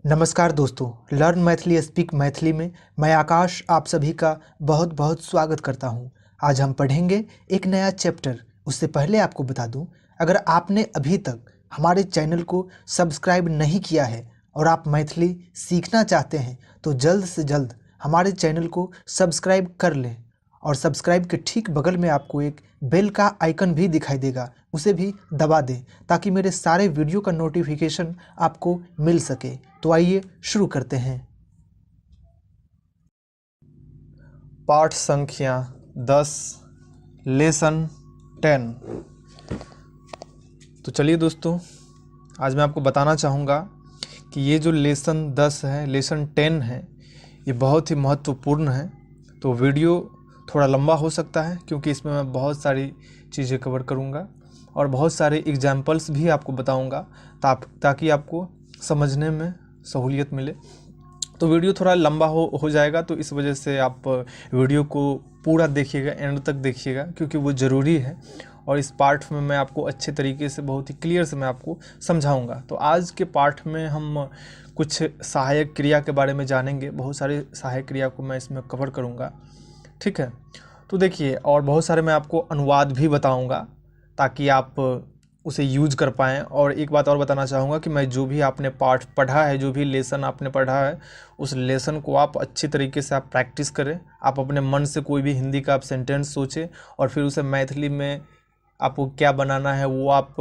नमस्कार दोस्तों, learn Maithili speak Maithili में मैं आकाश आप सभी का बहुत बहुत स्वागत करता हूं। आज हम पढ़ेंगे एक नया चैप्टर। उससे पहले आपको बता दूं, अगर आपने अभी तक हमारे चैनल को सब्सक्राइब नहीं किया है और आप मैथिली सीखना चाहते हैं तो जल्द से जल्द हमारे चैनल को सब्सक्राइब कर लें और सब्सक्राइब के ठीक बगल में आपको एक बेल का आइकन भी दिखाई देगा, उसे भी दबा दें ताकि मेरे सारे वीडियो का नोटिफिकेशन आपको मिल सके। तो आइए शुरू करते हैं। पाठ संख्या 10 लेसन 10। तो चलिए दोस्तों, आज मैं आपको बताना चाहूँगा कि ये जो लेसन 10 है, लेसन 10 है, ये बहुत ही महत्वपूर्ण है। तो वीडियो थोड़ा लंबा हो सकता है क्योंकि इसमें मैं बहुत सारी चीज़ें कवर करूँगा और बहुत सारे एग्जाम्पल्स भी आपको बताऊँगा ताकि आपको समझने में सहूलियत मिले। तो वीडियो थोड़ा लंबा हो जाएगा, तो इस वजह से आप वीडियो को पूरा देखिएगा, एंड तक देखिएगा क्योंकि वो ज़रूरी है। और इस पार्ट में मैं आपको अच्छे तरीके से, बहुत ही क्लियर से मैं आपको समझाऊंगा। तो आज के पार्ट में हम कुछ सहायक क्रिया के बारे में जानेंगे। बहुत सारे सहायक क्रिया को मैं इसमें कवर करूँगा, ठीक है। तो देखिए, और बहुत सारे मैं आपको अनुवाद भी बताऊँगा ताकि आप उसे यूज कर पाएँ। और एक बात और बताना चाहूँगा कि मैं जो भी आपने पाठ पढ़ा है, जो भी लेसन आपने पढ़ा है, उस लेसन को आप अच्छी तरीके से आप प्रैक्टिस करें। आप अपने मन से कोई भी हिंदी का आप सेंटेंस सोचें और फिर उसे मैथिली में आपको क्या बनाना है वो आप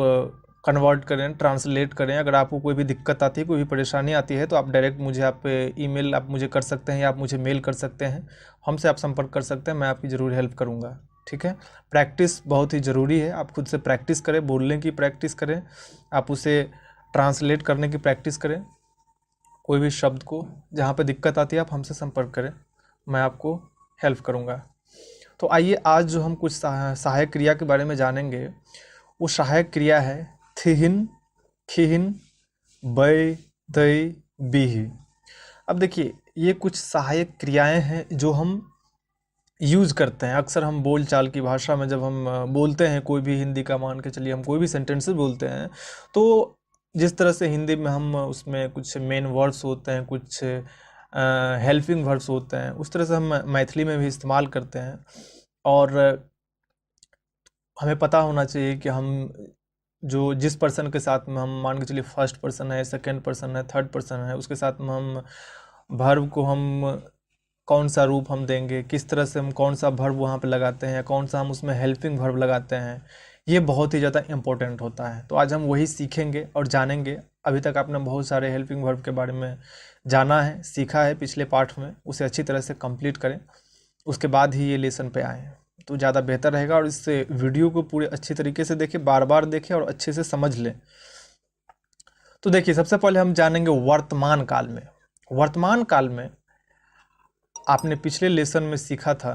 कन्वर्ट करें, ट्रांसलेट करें। अगर आपको कोई भी दिक्कत आती है, कोई भी परेशानी आती है, तो आप डायरेक्ट मुझे ईमेल आप मुझे कर सकते हैं या आप मुझे मेल कर सकते हैं। हमसे आप संपर्क कर सकते हैं, मैं आपकी ज़रूर हेल्प करूँगा, ठीक है। प्रैक्टिस बहुत ही ज़रूरी है। आप खुद से प्रैक्टिस करें, बोलने की प्रैक्टिस करें, आप उसे ट्रांसलेट करने की प्रैक्टिस करें। कोई भी शब्द को जहाँ पे दिक्कत आती है आप हमसे संपर्क करें, मैं आपको हेल्प करूँगा। तो आइए, आज जो हम कुछ सहायक क्रिया के बारे में जानेंगे, वो सहायक क्रिया है थिहिन, खिहिन, बै, दै, बीही। अब देखिए, ये कुछ सहायक क्रियाएं हैं जो हम यूज़ करते हैं अक्सर। हम बोल चाल की भाषा में जब हम बोलते हैं, कोई भी हिंदी का मान के चलिए हम कोई भी सेंटेंसेस बोलते हैं, तो जिस तरह से हिंदी में हम उसमें कुछ मेन वर्ड्स होते हैं, कुछ हेल्पिंग वर्ड्स होते हैं, उस तरह से हम मैथिली में भी इस्तेमाल करते हैं। और हमें पता होना चाहिए कि हम जिस पर्सन के साथ में हम मान के चलिए फर्स्ट पर्सन है, सेकंड पर्सन है, थर्ड पर्सन है, उसके साथ में हम वर्ब को हम कौन सा रूप हम देंगे, किस तरह से हम कौन सा वर्ब वहाँ पे लगाते हैं, कौन सा हम उसमें हेल्पिंग वर्ब लगाते हैं, ये बहुत ही ज़्यादा इम्पोर्टेंट होता है। तो आज हम वही सीखेंगे और जानेंगे। अभी तक आपने बहुत सारे हेल्पिंग वर्ब के बारे में जाना है, सीखा है पिछले पार्ट में, उसे अच्छी तरह से कंप्लीट करें, उसके बाद ही ये लेसन पे आएँ तो ज़्यादा बेहतर रहेगा। और इससे वीडियो को पूरे अच्छी तरीके से देखें, बार बार देखें और अच्छे से समझ लें। तो देखिए, सबसे पहले हम जानेंगे वर्तमान काल में। वर्तमान काल में आपने पिछले लेसन में सीखा था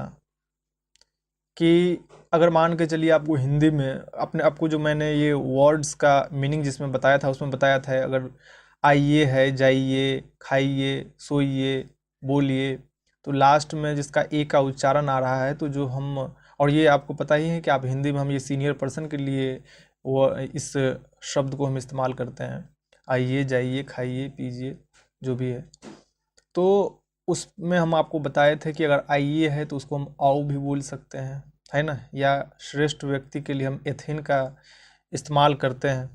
कि अगर मान के चलिए आपको हिंदी में आपको जो मैंने ये वर्ड्स का मीनिंग जिसमें बताया था, उसमें बताया था अगर आइए है, जाइए, खाइए, सोइए, बोलिए, तो लास्ट में जिसका ए का उच्चारण आ रहा है, तो जो हम, और ये आपको पता ही है कि आप हिंदी में हम ये सीनियर पर्सन के लिए वो इस शब्द को हम इस्तेमाल करते हैं, आइए, जाइए, खाइए, पीजिए, जो भी है। तो उसमें हम आपको बताए थे कि अगर आइए है तो उसको हम आओ भी बोल सकते हैं, है ना, या श्रेष्ठ व्यक्ति के लिए हम एथिन का इस्तेमाल करते हैं,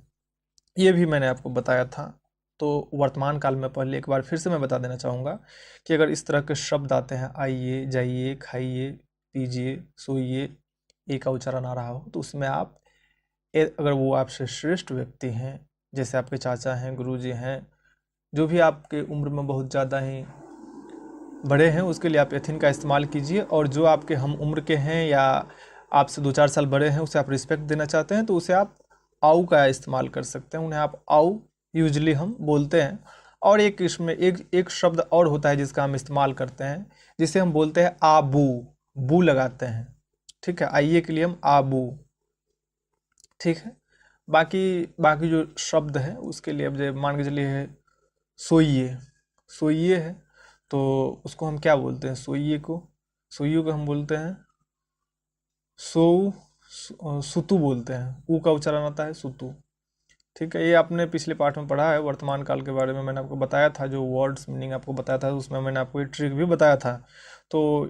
ये भी मैंने आपको बताया था। तो वर्तमान काल में पहले एक बार फिर से मैं बता देना चाहूँगा कि अगर इस तरह के शब्द आते हैं, आइए, जाइए, खाइए, पीजिए, सोइए, ए का उच्चारण आ रहा हो, तो उसमें आप अगर वो आपसे श्रेष्ठ व्यक्ति हैं, जैसे आपके चाचा हैं, गुरुजी हैं, जो भी आपके उम्र में बहुत ज़्यादा ही बड़े हैं, उसके लिए आप एथिन का इस्तेमाल कीजिए। और जो आपके हम उम्र के हैं या आपसे 2-4 साल बड़े हैं, उसे आप रिस्पेक्ट देना चाहते हैं, तो उसे आप आऊ का इस्तेमाल कर सकते हैं, उन्हें आप आऊ यूजली हम बोलते हैं। और एक इसमें एक शब्द और होता है जिसका हम इस्तेमाल करते हैं, जिसे हम बोलते हैं आबू, बू लगाते हैं, ठीक है। आइए के लिए हम आबू, ठीक है। बाकी बाकी जो शब्द है उसके लिए अब जब मान के चलिए सोइए, सोइए है, तो उसको हम क्या बोलते हैं, सोइए को हम बोलते हैं सो, सुतु बोलते हैं, ऊ का उच्चारण आता है सुतु, ठीक है, ये आपने पिछले पाठ में पढ़ा है। वर्तमान काल के बारे में मैंने आपको बताया था, जो वर्ड्स मीनिंग आपको बताया था, उसमें मैंने आपको ये ट्रिक भी बताया था। तो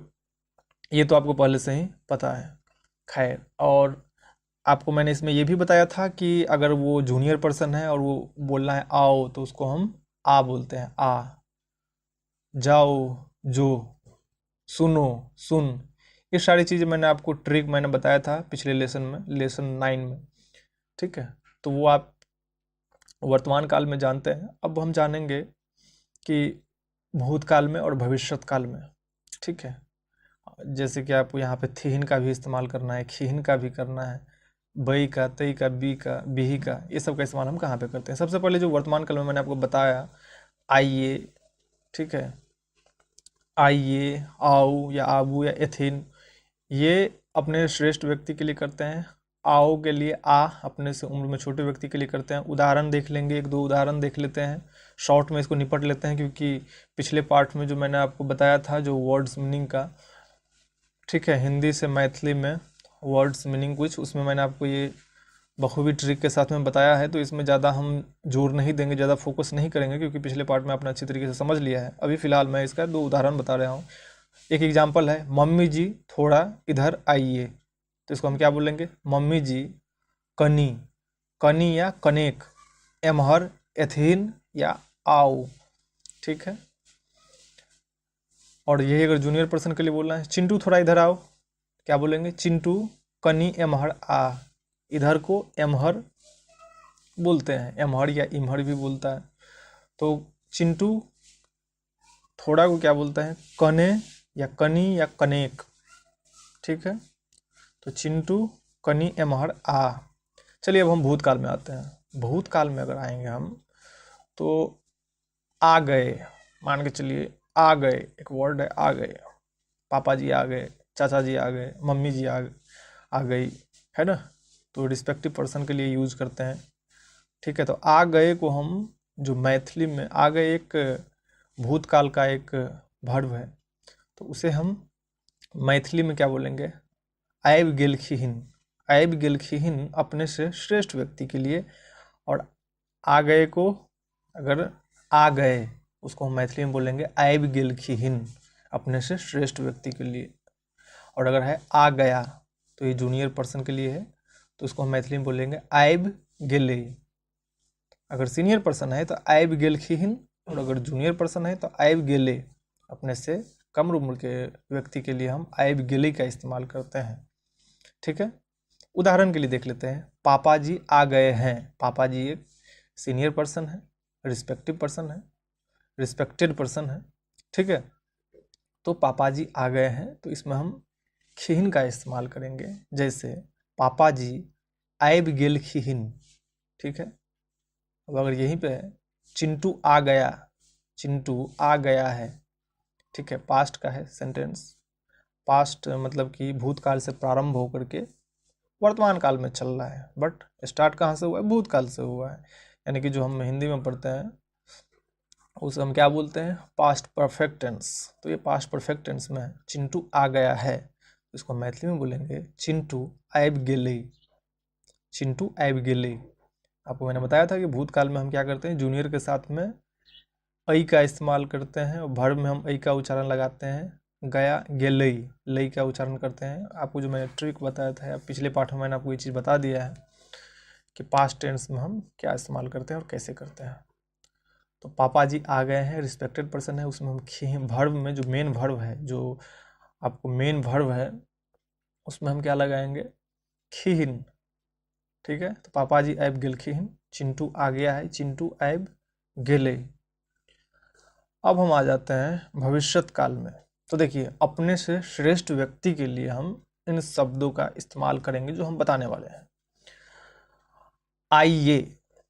ये तो आपको पहले से ही पता है। खैर, और आपको मैंने इसमें ये भी बताया था कि अगर वो जूनियर पर्सन है और वो बोलना है आओ, तो उसको हम आ बोलते हैं, आ। जाओ, जो। सुनो, सुन। ये सारी चीज़ें मैंने आपको ट्रिक मैंने बताया था पिछले लेसन में, लेसन 9 में। ठीक है, तो वो आप वर्तमान काल में जानते हैं। अब हम जानेंगे कि भूतकाल में और भविष्यत काल में। ठीक है, जैसे कि आपको यहाँ पे थीन का भी इस्तेमाल करना है, खीन का भी करना है, बई का, तई का, बी का, बिही का, ये सब का इस्तेमाल हम कहाँ पे करते हैं। सबसे पहले जो वर्तमान काल में मैंने आपको बताया, आइए। ठीक है, आइए, आओ या आबू या एथिन, ये अपने श्रेष्ठ व्यक्ति के लिए करते हैं। आओ के लिए आ अपने से उम्र में छोटे व्यक्ति के लिए करते हैं। उदाहरण देख लेंगे, एक दो उदाहरण देख लेते हैं, शॉर्ट में इसको निपट लेते हैं, क्योंकि पिछले पार्ट में जो मैंने आपको बताया था जो वर्ड्स मीनिंग का, ठीक है, हिंदी से मैथिली में वर्ड्स मीनिंग कुछ, उसमें मैंने आपको ये बखूबी ट्रिक के साथ में बताया है। तो इसमें ज़्यादा हम जोर नहीं देंगे, ज़्यादा फोकस नहीं करेंगे, क्योंकि पिछले पार्ट में आपने अच्छी तरीके से समझ लिया है। अभी फ़िलहाल मैं इसका दो उदाहरण बता रहा हूँ। एक एग्जाम्पल है, मम्मी जी थोड़ा इधर आइए। तो इसको हम क्या बोलेंगे, मम्मी जी कनी, कनी या कनेक, एमहर, एथिन या आओ। ठीक है, और यही अगर जूनियर पर्सन के लिए बोलना है, चिंटू थोड़ा इधर आओ, क्या बोलेंगे, चिंटू कनी एमहर आ। इधर को एमहर बोलते हैं, एमहर या इमहर भी बोलता है। तो चिंटू थोड़ा को क्या बोलता है, कने या कनी या कनेक। ठीक है, तो चिंटू कनी एमहर आ। चलिए अब हम भूतकाल में आते हैं। भूतकाल में अगर आएंगे हम, तो आ गए, मान के चलिए आ गए, एक वर्ड है आ गए। पापा जी आ गए, चाचा जी आ गए, मम्मी जी आ गई, है ना। तो रिस्पेक्टिव पर्सन के लिए यूज करते हैं। ठीक है, तो आ गए को हम जो मैथिली में, आ गए एक भूतकाल का एक वर्ब है, तो उसे हम मैथिली में क्या बोलेंगे, आबि गेलखिन। आबि गेलखिन अपने से श्रेष्ठ व्यक्ति के लिए। और आ गए को, अगर आ गए, उसको हम मैथिली में बोलेंगे आबि गेलखिन अपने से श्रेष्ठ व्यक्ति के लिए। और अगर है आ गया, तो ये जूनियर पर्सन के लिए है, तो उसको हम मैथिली में बोलेंगे आबि गेले। अगर सीनियर पर्सन है तो आबि गेलखिन, और अगर जूनियर पर्सन है तो आबि गेले। अपने से कम उम्र के व्यक्ति के लिए हम आबि गेले का इस्तेमाल करते हैं। ठीक है, उदाहरण के लिए देख लेते हैं, पापा जी आ गए हैं। पापा जी एक सीनियर पर्सन है, रिस्पेक्टिव पर्सन है, रिस्पेक्टेड पर्सन है। ठीक है, तो पापा जी आ गए हैं, तो इसमें हम खिहिन का इस्तेमाल करेंगे। जैसे पापा जी आबि गेलखिन। ठीक है, अब अगर यहीं पे है, चिंटू आ गया, चिंटू आ गया है। ठीक है, पास्ट का है सेंटेंस। पास्ट मतलब कि भूतकाल से प्रारंभ होकर के वर्तमान काल में चल रहा है, बट स्टार्ट कहाँ से हुआ है, भूतकाल से हुआ है। यानी कि जो हम हिंदी में पढ़ते हैं उसे हम क्या बोलते हैं, पास्ट परफेक्ट टेंस। तो ये पास्ट परफेक्ट टेंस में है, चिंटू आ गया है, इसको मैथिली में बोलेंगे चिंटू आबि गेले। चिंटू आबि गेले। आपको मैंने बताया था कि भूतकाल में हम क्या करते हैं, जूनियर के साथ में ऐ का इस्तेमाल करते हैं, और वर्ब में हम ऐ का उच्चारण लगाते हैं, गया गेलई, लई का उच्चारण करते हैं। आपको जो मैंने ट्रिक बताया था, या पिछले पाठ में मैंने आपको ये चीज़ बता दिया है कि पास्ट टेंस में हम क्या इस्तेमाल करते हैं और कैसे करते हैं। तो पापा जी आ गए हैं, रिस्पेक्टेड पर्सन है, उसमें हम खी, वर्ब में जो मेन वर्ब है, जो आपको मेन वर्ब है, उसमें हम क्या लगाएंगे, खीहिन। ठीक है, तो पापा जी आबि गेलखिन, चिंटू आ गया है, चिंटू आबि गेले। अब हम आ जाते हैं भविष्यत काल में। तो देखिए, अपने से श्रेष्ठ व्यक्ति के लिए हम इन शब्दों का इस्तेमाल करेंगे जो हम बताने वाले हैं। आइए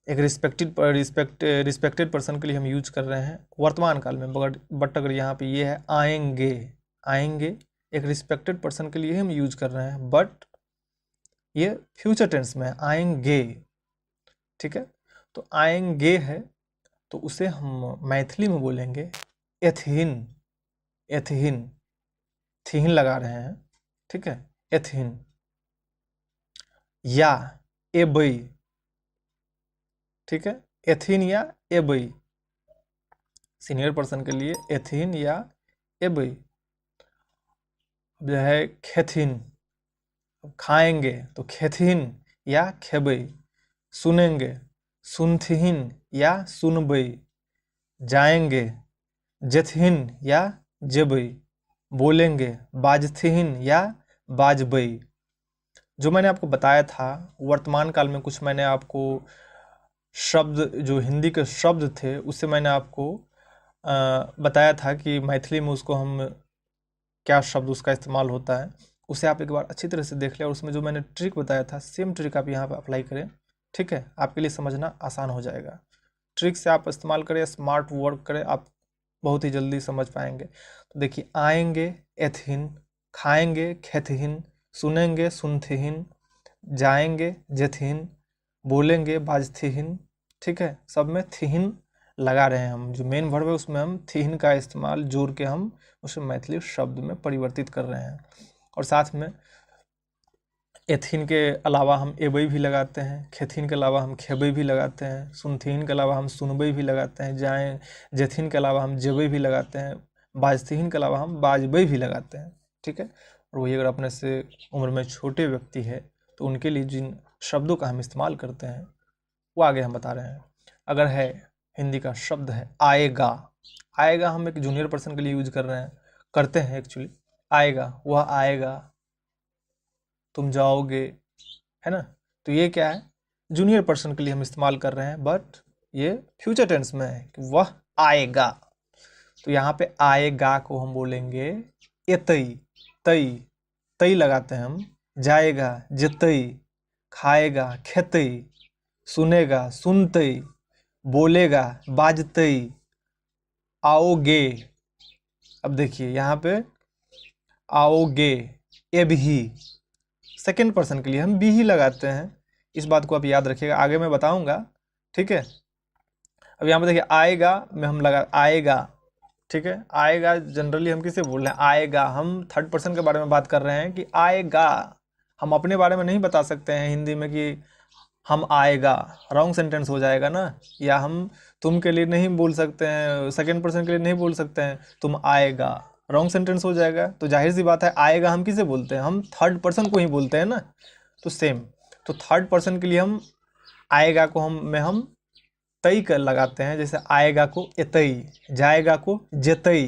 एक रिस्पेक्टेड पर्सन के लिए हम यूज कर रहे हैं वर्तमान काल में, बट अगर यहाँ पे ये है आएंगे, आएंगे एक रिस्पेक्टेड पर्सन के लिए हम यूज कर रहे हैं, बट ये फ्यूचर टेंस में आएंगे। ठीक है, तो आएंगे है, तो उसे हम मैथिली में बोलेंगे एथिन। एथिन, थिन लगा रहे हैं। ठीक है, एथिन। या एबई, ठीक है, एथिन या एबई, सीनियर पर्सन के लिए एथिन या एबई। जो है खेथिन, खाएंगे तो खेथिन या खेबई। सुनेंगे सुनथिन या सुनबई। जाएंगे जथिन या जेबई। बोलेंगे बाजथिन या बाजबई। जो मैंने आपको बताया था वर्तमान काल में कुछ मैंने आपको शब्द, जो हिंदी के शब्द थे उससे मैंने आपको बताया था कि मैथिली में उसको हम क्या शब्द उसका इस्तेमाल होता है, उसे आप एक बार अच्छी तरह से देख लें और उसमें जो मैंने ट्रिक बताया था सेम ट्रिक आप यहाँ पे अप्लाई करें। ठीक है, आपके लिए समझना आसान हो जाएगा। ट्रिक से आप इस्तेमाल करें, स्मार्ट वर्क करें, आप बहुत ही जल्दी समझ पाएंगे। तो देखिए, आएंगे एथिन, खाएंगे खेथिन, सुनेंगे सुनथिन, जाएंगे जेथिन, बोलेंगे बाजथिन। ठीक है, सब में थिन लगा रहे हैं हम, जो मेन वर्ब है उसमें हम थिन का इस्तेमाल जोड़ के हम उसे मैथिली शब्द में परिवर्तित कर रहे हैं। और साथ में एथिन के अलावा हम एबई भी लगाते हैं, खेथिन के अलावा हम खेबई भी लगाते हैं, सुनथिन के अलावा हम सुनबई भी लगाते हैं, जाए जेथिन के अलावा हम जेबई भी लगाते हैं, बाजथिन के अलावा हम बाजबई भी लगाते हैं। ठीक है, और वही अगर अपने से उम्र में छोटे व्यक्ति है तो उनके लिए जिन शब्दों का हम इस्तेमाल करते हैं वो आगे हम बता रहे हैं। अगर है हिंदी का शब्द है आएगा, आएगा हम एक जूनियर पर्सन के लिए यूज कर रहे हैं, करते हैं एक्चुअली। आएगा, वह आएगा, तुम जाओगे, है ना। तो ये क्या है, जूनियर पर्सन के लिए हम इस्तेमाल कर रहे हैं, बट ये फ्यूचर टेंस में है कि वह आएगा। तो यहाँ पे आएगा को हम बोलेंगे एतई, तई, तई लगाते हैं हम। जाएगा जतई, खाएगा खेतई, सुनेगा सुनतई, बोलेगा बाजतई, आओगे। अब देखिए यहाँ पे आओगे, एबही, सेकेंड पर्सन के लिए हम बी ही लगाते हैं। इस बात को आप याद रखिएगा, आगे मैं बताऊंगा। ठीक है, अब यहाँ पे देखिए आएगा में हम लगा आएगा। ठीक है, आएगा जनरली हम किसे बोल रहे हैं, आएगा। हम थर्ड पर्सन के बारे में बात कर रहे हैं कि आएगा। हम अपने बारे में नहीं बता सकते हैं हिंदी में कि हम आएगा, रॉन्ग सेंटेंस हो जाएगा ना। या हम तुम के लिए नहीं बोल सकते हैं, सेकेंड पर्सन के लिए नहीं बोल सकते हैं तुम आएगा, रॉन्ग सेंटेंस हो जाएगा। तो जाहिर सी बात है आएगा हम किसे बोलते हैं, हम थर्ड पर्सन को ही बोलते हैं ना। तो सेम, तो थर्ड पर्सन के लिए हम आएगा को हम तई कर लगाते हैं। जैसे आएगा को एतई, जाएगा को जेतई।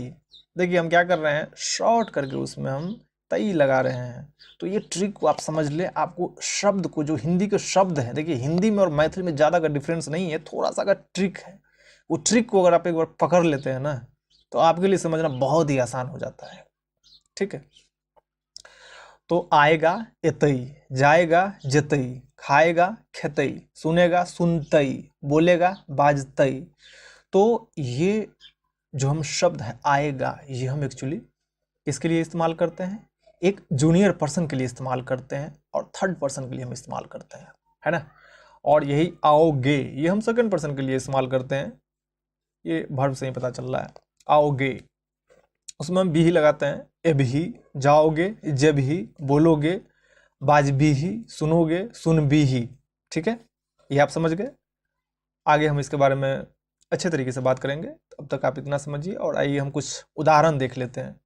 देखिए हम क्या कर रहे हैं, शॉर्ट करके उसमें हम तई लगा रहे हैं। तो ये ट्रिक को आप समझ ले, आपको शब्द को, जो हिंदी के शब्द हैं, देखिए हिंदी में और मैथिली में ज़्यादा का डिफरेंस नहीं है, थोड़ा सा का ट्रिक है। वो ट्रिक को अगर आप एक बार पकड़ लेते हैं ना तो आपके लिए समझना बहुत ही आसान हो जाता है। ठीक है, तो आएगा एतई, जाएगा जतई, खाएगा खेतई, सुनेगा सुनतई, बोलेगा बाजतई। तो ये जो हम शब्द है आएगा, ये हम एक्चुअली किसके लिए इस्तेमाल करते हैं, एक जूनियर पर्सन के लिए इस्तेमाल करते हैं और थर्ड पर्सन के लिए हम इस्तेमाल करते हैं, है ना। और यही आओगे, ये हम सेकंड पर्सन के लिए इस्तेमाल करते हैं। ये वर्ब से ही पता चल रहा है, आओगे। उसमें हम भी ही लगाते हैं, एबही, जाओगे जबही, बोलोगे बाजबीही, सुनोगे सुनबीही। ठीक है, ये आप समझ गए। आगे हम इसके बारे में अच्छे तरीके से बात करेंगे, अब तक आप इतना समझिए। और आइए हम कुछ उदाहरण देख लेते हैं।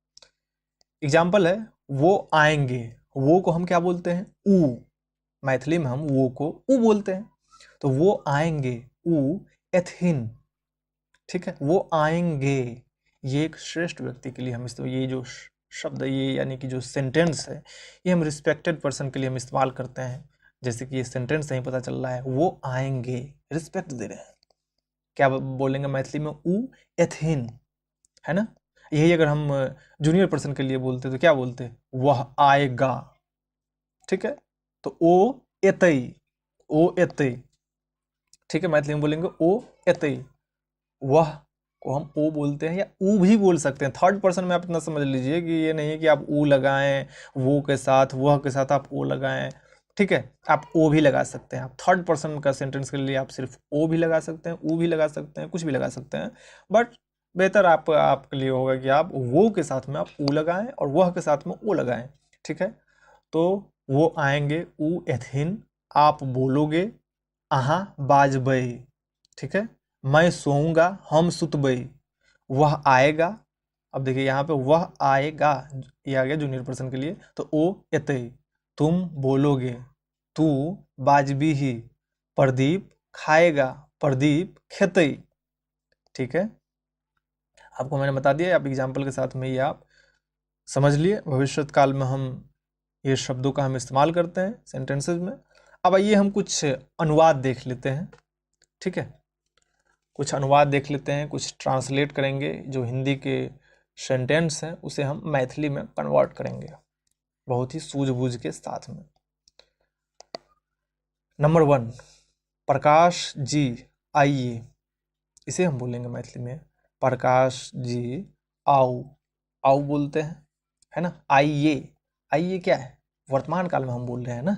एग्जाम्पल है वो आएंगे, वो को हम क्या बोलते हैं, ऊ। मैथिली में हम वो को ऊ बोलते हैं। तो वो आएंगे, ऊ एथिन। ठीक है, वो आएंगे, ये एक श्रेष्ठ व्यक्ति के लिए हम ये जो शब्द है, ये यानी कि जो सेंटेंस है, ये हम रिस्पेक्टेड पर्सन के लिए हम इस्तेमाल करते हैं। जैसे कि ये सेंटेंस नहीं पता चल रहा है, वो आएंगे, रिस्पेक्ट दे रहे हैं। क्या बोलेंगे मैथिली में, ऊ एथिन, है ना। यही अगर हम जूनियर पर्सन के लिए बोलते तो क्या बोलते, वह आएगा। ठीक है, तो ओ एतई, ओ एतई। ठीक है, मैथिली में बोलेंगे ओ एतई। वह को हम ओ बोलते हैं या ऊ भी बोल सकते हैं। थर्ड पर्सन में आप इतना समझ लीजिए कि ये नहीं है कि आप ऊ लगाएं वो के साथ, वह के साथ आप ओ लगाएं। ठीक है, आप ओ भी लगा सकते हैं। आप थर्ड पर्सन का सेंटेंस के लिए आप सिर्फ ओ भी लगा सकते हैं, ऊ भी लगा सकते हैं, कुछ भी लगा सकते हैं। बट बेहतर आपके लिए होगा कि आप वो के साथ में आप ऊ लगाएं और वह के साथ में ओ लगाएं। ठीक है, तो वो आएंगे, ऊ एथिन, आप बोलोगे, अहाँ बाजबई। ठीक है। मैं सोऊंगा, हम सुतबई, वह आएगा। अब देखिए यहाँ पे वह आएगा, ये आ गया जूनियर पर्सन के लिए, तो ओ एतई। तुम बोलोगे, तू बाजबी ही, प्रदीप खाएगा, प्रदीप खेतई। ठीक है, आपको मैंने बता दिया, आप एग्जाम्पल के साथ में ये आप समझ लिए। भविष्य काल में हम ये शब्दों का हम इस्तेमाल करते हैं सेंटेंसेस में। अब आइए हम कुछ अनुवाद देख लेते हैं। ठीक है, कुछ अनुवाद देख लेते हैं, कुछ ट्रांसलेट करेंगे, जो हिंदी के सेंटेंस हैं उसे हम मैथिली में कन्वर्ट करेंगे बहुत ही सूझबूझ के साथ में। नंबर 1, प्रकाश जी आइए, इसे हम बोलेंगे मैथिली में प्रकाश जी आओ। आओ बोलते हैं, है ना। आइए, आइए क्या है, वर्तमान काल में हम बोल रहे हैं ना,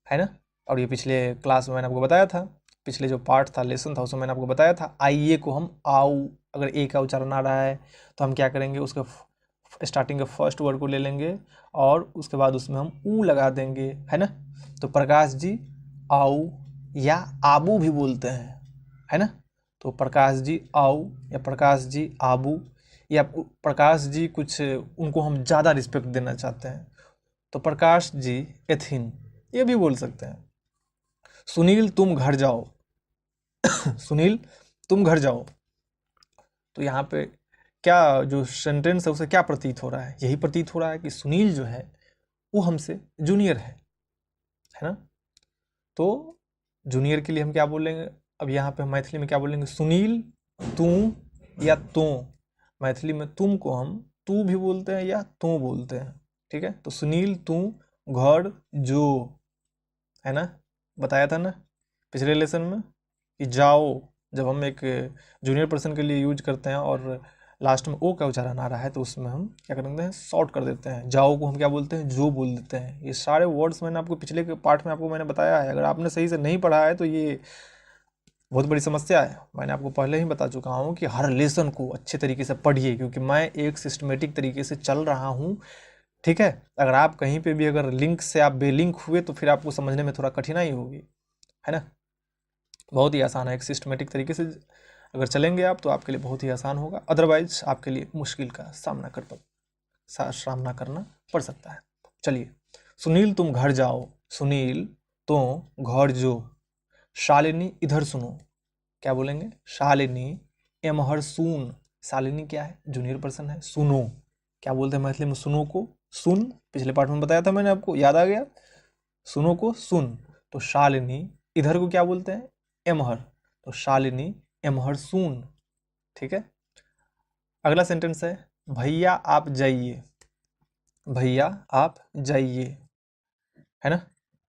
है ना। और ये पिछले क्लास में मैंने आपको बताया था, पिछले जो पार्ट था, लेसन था, उसमें मैंने आपको बताया था आइए को हम आओ, अगर ए का उच्चारण आ रहा है तो हम क्या करेंगे, उसका स्टार्टिंग के फर्स्ट वर्ड को ले लेंगे और उसके बाद उसमें हम ऊ लगा देंगे, है ना। तो प्रकाश जी आओ, या आबू भी बोलते हैं, है ना। तो प्रकाश जी आओ या प्रकाश जी आबू, या प्रकाश जी कुछ उनको हम ज़्यादा रिस्पेक्ट देना चाहते हैं तो प्रकाश जी एथिन, ये भी बोल सकते हैं। सुनील तुम घर जाओ, सुनील तुम घर जाओ। तो यहाँ पे क्या जो सेंटेंस है उसे क्या प्रतीत हो रहा है, यही प्रतीत हो रहा है कि सुनील जो है वो हमसे जूनियर है ना। तो जूनियर के लिए हम क्या बोलेंगे, अब यहाँ पे हम मैथिली में क्या बोलेंगे, सुनील तू या तू। मैथिली में तुम को हम तू भी बोलते हैं या तू बोलते हैं। ठीक है, तो सुनील तू घर जो, है ना, बताया था ना पिछले लेसन में कि जाओ, जब हम एक जूनियर पर्सन के लिए यूज करते हैं और लास्ट में ओ का उच्चारण आ रहा है तो उसमें हम क्या करते हैं, शॉर्ट कर देते हैं। जाओ को हम क्या बोलते हैं, जो बोल देते हैं। ये सारे वर्ड्स मैंने आपको पिछले के पार्ट में आपको मैंने बताया है, अगर आपने सही से नहीं पढ़ा है तो ये बहुत बड़ी समस्या है। मैंने आपको पहले ही बता चुका हूँ कि हर लेसन को अच्छे तरीके से पढ़िए, क्योंकि मैं एक सिस्टमेटिक तरीके से चल रहा हूँ। ठीक है, अगर आप कहीं पे भी अगर लिंक से आप बेलिंक हुए तो फिर आपको समझने में थोड़ा कठिनाई होगी, है ना। बहुत ही आसान है, एक सिस्टमेटिक तरीके से अगर चलेंगे आप तो आपके लिए बहुत ही आसान होगा, अदरवाइज आपके लिए मुश्किल का सामना करना पड़ सकता है। चलिए, सुनील तुम घर जाओ, सुनील तो घर जो। शालिनी इधर सुनो, क्या बोलेंगे, शालिनी एमहर सुन। शालिनी क्या है, जूनियर पर्सन है। सुनो, क्या बोलते हैं मैथिली में सुनो को, सुन। पिछले पार्ट में बताया था मैंने आपको, याद आ गया, सुनो को सुन। तो शालिनी इधर को क्या बोलते हैं, एमहर, तो शालिनी एमहर सुन। ठीक है, अगला सेंटेंस है भैया आप जाइए, भैया आप जाइए, है ना।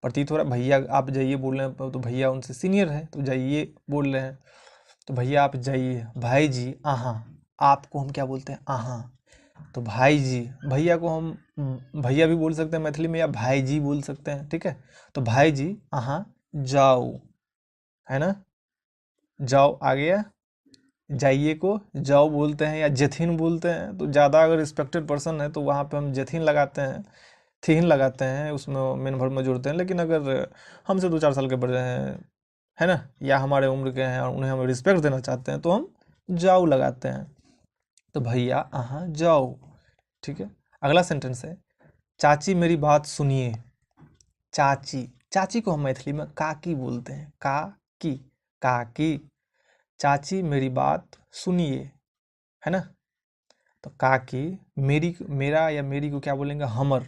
प्रतीत हो रहा है भैया आप जाइए बोल रहे हैं, तो भैया उनसे सीनियर है तो जाइए बोल रहे हैं, तो भैया आप जाइए। भाई जी आहाँ, आपको हम क्या बोलते हैं, आहाँ। तो भाई जी, भैया को हम भैया भी बोल सकते हैं मैथिली में, या भाई जी बोल सकते हैं। ठीक है, तो भाई जी आहाँ जाओ, है ना, जाओ आ गया। जाइए को जाओ बोलते हैं या जेथिन बोलते हैं, तो ज़्यादा अगर रिस्पेक्टेड पर्सन है तो वहाँ पे हम जेथिन लगाते हैं, थीन लगाते हैं, उसमें मेन वर्ब में जोड़ते हैं। लेकिन अगर हमसे 2-4 साल के बड़े हैं, है ना, या हमारे उम्र के हैं और उन्हें हम रिस्पेक्ट देना चाहते हैं तो हम जाओ लगाते हैं। तो भैया आहाँ जाओ। ठीक है, अगला सेंटेंस है चाची मेरी बात सुनिए। चाची, चाची को हम मैथिली में काकी बोलते हैं, काकी, काकी। चाची मेरी बात सुनिए, है ना। तो काकी, मेरी, मेरा या मेरी को क्या बोलेंगे, हमर,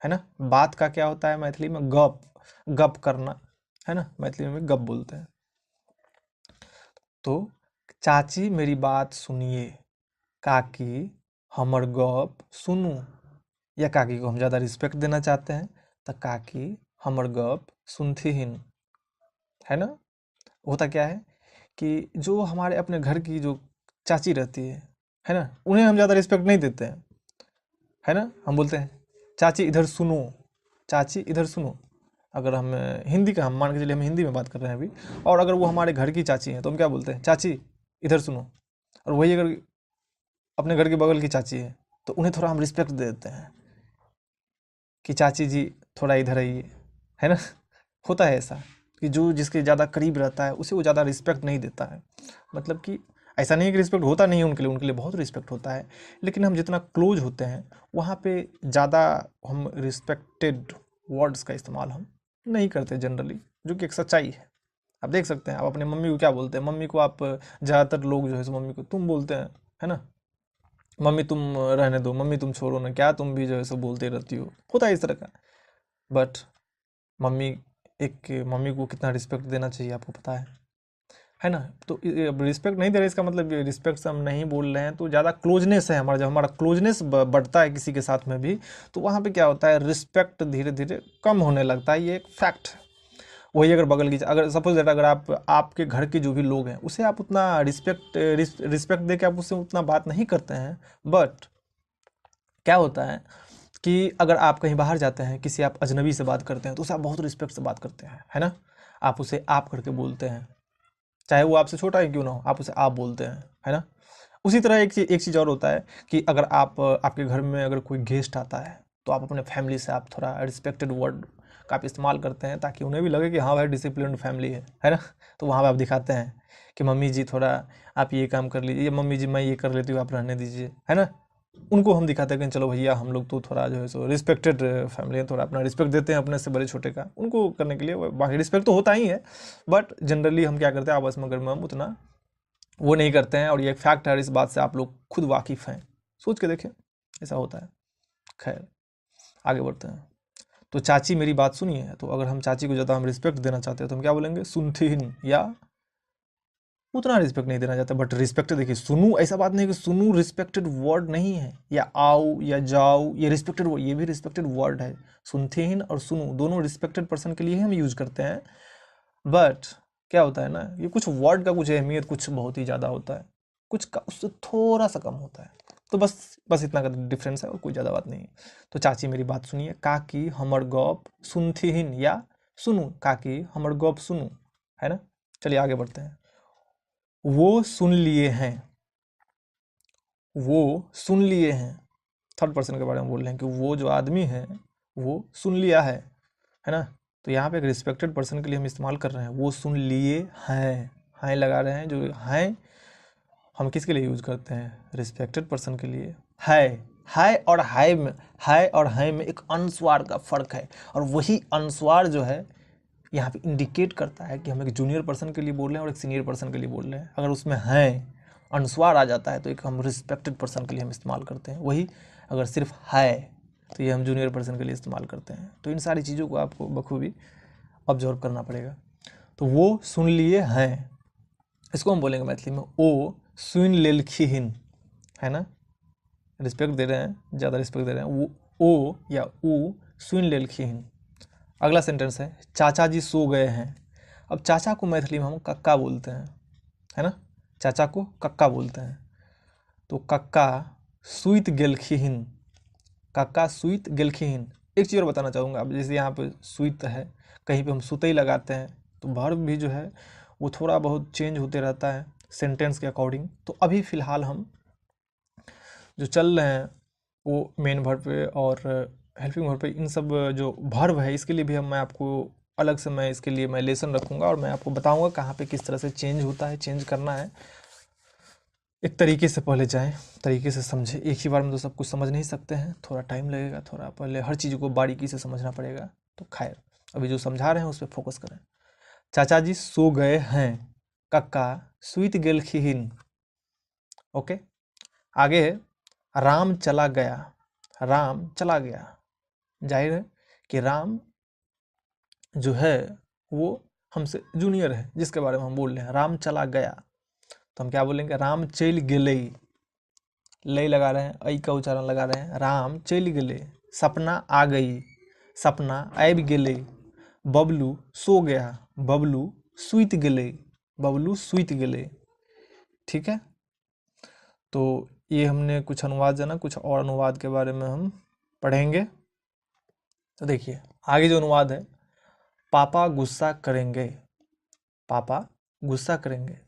है ना। बात का क्या होता है मैथिली में, गप, गप करना, है ना, मैथिली में गप बोलते हैं। तो चाची मेरी बात सुनिए, काकी हमर गप सुनू, या काकी को हम ज़्यादा रिस्पेक्ट देना चाहते हैं तो काकी हमर गप सुनथिन, है ना। होता क्या है कि जो हमारे अपने घर की जो चाची रहती है ना, उन्हें हम ज़्यादा रिस्पेक्ट नहीं देते हैं, है ना। हम बोलते हैं चाची इधर सुनो, चाची इधर सुनो। अगर हम हिंदी का, हम मान के चलिए हम हिंदी में बात कर रहे हैं अभी, और अगर वो हमारे घर की चाची हैं तो हम क्या बोलते हैं, चाची इधर सुनो। और वही अगर अपने घर के बगल की चाची है तो उन्हें थोड़ा हम रिस्पेक्ट दे देते हैं कि चाची जी थोड़ा इधर आइए, है ना। होता है ऐसा, कि जो जिसके ज़्यादा करीब रहता है उसे वो ज़्यादा रिस्पेक्ट नहीं देता है। मतलब कि ऐसा नहीं है कि रिस्पेक्ट होता नहीं है उनके लिए बहुत रिस्पेक्ट होता है, लेकिन हम जितना क्लोज होते हैं वहाँ पे ज़्यादा हम रिस्पेक्टेड वर्ड्स का इस्तेमाल हम नहीं करते जनरली, जो कि एक सच्चाई है। आप देख सकते हैं, आप अपने मम्मी को क्या बोलते हैं, मम्मी को आप ज़्यादातर लोग जो है सो मम्मी को तुम बोलते हैं, है ना। मम्मी तुम रहने दो, मम्मी तुम छोड़ो ना, क्या तुम भी जो है सो बोलते रहती हो, होता है इस तरह का। बट मम्मी मम्मी को कितना रिस्पेक्ट देना चाहिए आपको पता है ना। तो रिस्पेक्ट नहीं दे रहे इसका मतलब रिस्पेक्ट से हम नहीं बोल रहे हैं, तो ज़्यादा क्लोजनेस है हमारा, जब हमारा क्लोजनेस बढ़ता है किसी के साथ में भी, तो वहाँ पे क्या होता है, रिस्पेक्ट धीरे धीरे कम होने लगता है, ये एक फैक्ट है। वही अगर बगल की, अगर सपोज दैट अगर आप आपके घर के जो भी लोग हैं उसे आप उतना रिस्पेक्ट दे के आप उससे उतना बात नहीं करते हैं, बट क्या होता है कि अगर आप कहीं बाहर जाते हैं, किसी आप अजनबी से बात करते हैं, तो उसे आप बहुत रिस्पेक्ट से बात करते हैं, है ना। आप उसे आप करके बोलते हैं, चाहे वो आपसे छोटा ही क्यों ना हो, आप उसे आप बोलते हैं, है ना। उसी तरह एक चीज़ और होता है कि अगर आप आपके घर में अगर कोई गेस्ट आता है, तो आप अपने फैमिली से आप थोड़ा रिस्पेक्टेड वर्ड का आप इस्तेमाल करते हैं, ताकि उन्हें भी लगे कि हाँ भाई डिसिप्लिन फैमिली है ना। तो वहाँ पर आप दिखाते हैं कि मम्मी जी थोड़ा आप ये काम कर लीजिए, या मम्मी जी मैं ये कर लेती हूँ आप रहने दीजिए, है ना। उनको हम दिखाते हैं कि चलो भैया हम लोग तो थोड़ा जो है सो रिस्पेक्टेड फैमिली है, थोड़ा अपना रिस्पेक्ट देते हैं अपने से बड़े छोटे का, उनको करने के लिए। बाकी रिस्पेक्ट तो होता ही है, बट जनरली हम क्या करते हैं, आपस में घर में हम उतना वो नहीं करते हैं, और ये एक फैक्ट है, इस बात से आप लोग खुद वाकिफ़ हैं, सोच के देखें, ऐसा होता है। खैर आगे बढ़ते हैं। तो चाची मेरी बात सुनिए, तो अगर हम चाची को ज़्यादा हम रिस्पेक्ट देना चाहते हैं तो हम क्या बोलेंगे, सुनथिन, या उतना रिस्पेक्ट नहीं देना चाहता। बट रिस्पेक्ट देखिए, सुनू ऐसा बात नहीं कि सुनू रिस्पेक्टेड वर्ड नहीं है, या आओ या जाओ ये रिस्पेक्टेड वर्ड, ये भी रिस्पेक्टेड वर्ड है। सुनथिन और सुनू दोनों रिस्पेक्टेड पर्सन के लिए हम यूज करते हैं, बट क्या होता है ना, ये कुछ वर्ड का कुछ अहमियत कुछ बहुत ही ज़्यादा होता है, कुछ का उससे थोड़ा सा कम होता है। तो बस इतना का डिफरेंस है और कोई ज़्यादा बात नहीं है। तो चाची मेरी बात सुनिए, काकी हमर गप सुनथिन, या सुनू, काकी हमर गप सुनू, है ना। चलिए आगे बढ़ते हैं। वो सुन लिए हैं, वो सुन लिए हैं, थर्ड पर्सन के बारे में बोल रहे हैं कि वो जो आदमी है वो सुन लिया है ना। तो यहाँ पे एक रिस्पेक्टेड पर्सन के लिए हम इस्तेमाल कर रहे हैं, वो सुन लिए हैं लगा रहे हैं। जो हैं हम किसके लिए यूज करते हैं, रिस्पेक्टेड पर्सन के लिए। है और है में एक अनुस्वार का फर्क है, और वही अनुस्वार जो है यहाँ पे इंडिकेट करता है कि हम एक जूनियर पर्सन के लिए बोल रहे हैं और एक सीनियर पर्सन के लिए बोल रहे हैं। अगर उसमें हैं अनुस्वार आ जाता है तो एक हम रिस्पेक्टेड पर्सन के लिए हम इस्तेमाल करते हैं, वही अगर सिर्फ है तो ये हम जूनियर पर्सन के लिए इस्तेमाल करते हैं। तो इन सारी चीज़ों को आपको बखूबी ऑब्जर्व करना पड़ेगा। तो वो सुन लिए हैं, इसको हम बोलेंगे मैथिली में ओ सुन लेलखिन, है ना। रिस्पेक्ट दे रहे हैं, ज़्यादा रिस्पेक्ट दे रहे हैं, वो ओ या ऊ सुन लेलखिन। अगला सेंटेंस है चाचा जी सो गए हैं। अब चाचा को मैथिली में हम कक्का बोलते हैं, है ना। चाचा को कक्का बोलते हैं। तो कक्का सुइत गेलखिन, कक्का सुइत गेलखिन। एक चीज़ और बताना चाहूँगा, अब जैसे यहाँ पे सुइत है, कहीं पे हम सुतई लगाते हैं, तो वर्ब भी जो है वो थोड़ा बहुत चेंज होते रहता है सेंटेंस के अकॉर्डिंग। तो अभी फ़िलहाल हम जो चल रहे हैं वो मेन वर्ब पे और हेल्पिंग वर्ब पे, इन सब जो वर्ब है इसके लिए भी मैं आपको अलग से मैं इसके लिए मैं लेसन रखूँगा, और मैं आपको बताऊँगा कहाँ पे किस तरह से चेंज होता है, चेंज करना है। एक तरीके से पहले जाएं, तरीके से समझें, एक ही बार में तो सब कुछ समझ नहीं सकते हैं, थोड़ा टाइम लगेगा, थोड़ा पहले हर चीज़ को बारीकी से समझना पड़ेगा। तो खैर अभी जो समझा रहे हैं उस पर फोकस करें। चाचा जी सो गए हैं, कक्का सुइत गेलखिन। ओके, आगे है राम चला गया, राम चला गया। जाहिर है कि राम जो है वो हमसे जूनियर है, जिसके बारे में हम बोल रहे हैं। राम चला गया तो हम क्या बोलेंगे, राम चल गेलई, लई लगा रहे हैं, ऐ का उच्चारण लगा रहे हैं। राम चल गेले, सपना आ गई, सपना आबि गेले। बबलू सो गया, बबलू सुइत गेले, बबलू सुइत गेले। ठीक है, तो ये हमने कुछ अनुवाद जाना, कुछ और अनुवाद के बारे में हम पढ़ेंगे। तो देखिए आगे जो अनुवाद है, पापा गुस्सा करेंगे, पापा गुस्सा करेंगे।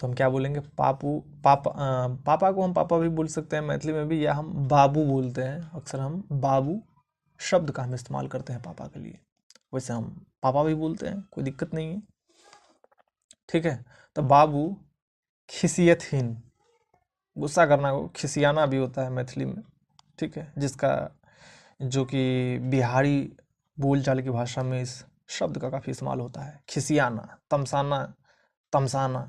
तो हम क्या बोलेंगे, पापा को हम पापा भी बोल सकते हैं मैथिली में भी, या हम बाबू बोलते हैं। अक्सर हम बाबू शब्द का हम इस्तेमाल करते हैं पापा के लिए, वैसे हम पापा भी बोलते हैं, कोई दिक्कत नहीं है। ठीक है, तो बाबू खिसियतहीन, गुस्सा करना को खिसियाना भी होता है मैथिली में। ठीक है, जिसका जो कि बिहारी बोलचाल की भाषा में इस शब्द का काफ़ी इस्तेमाल होता है। खिसियाना, तमसाना, तमसाना,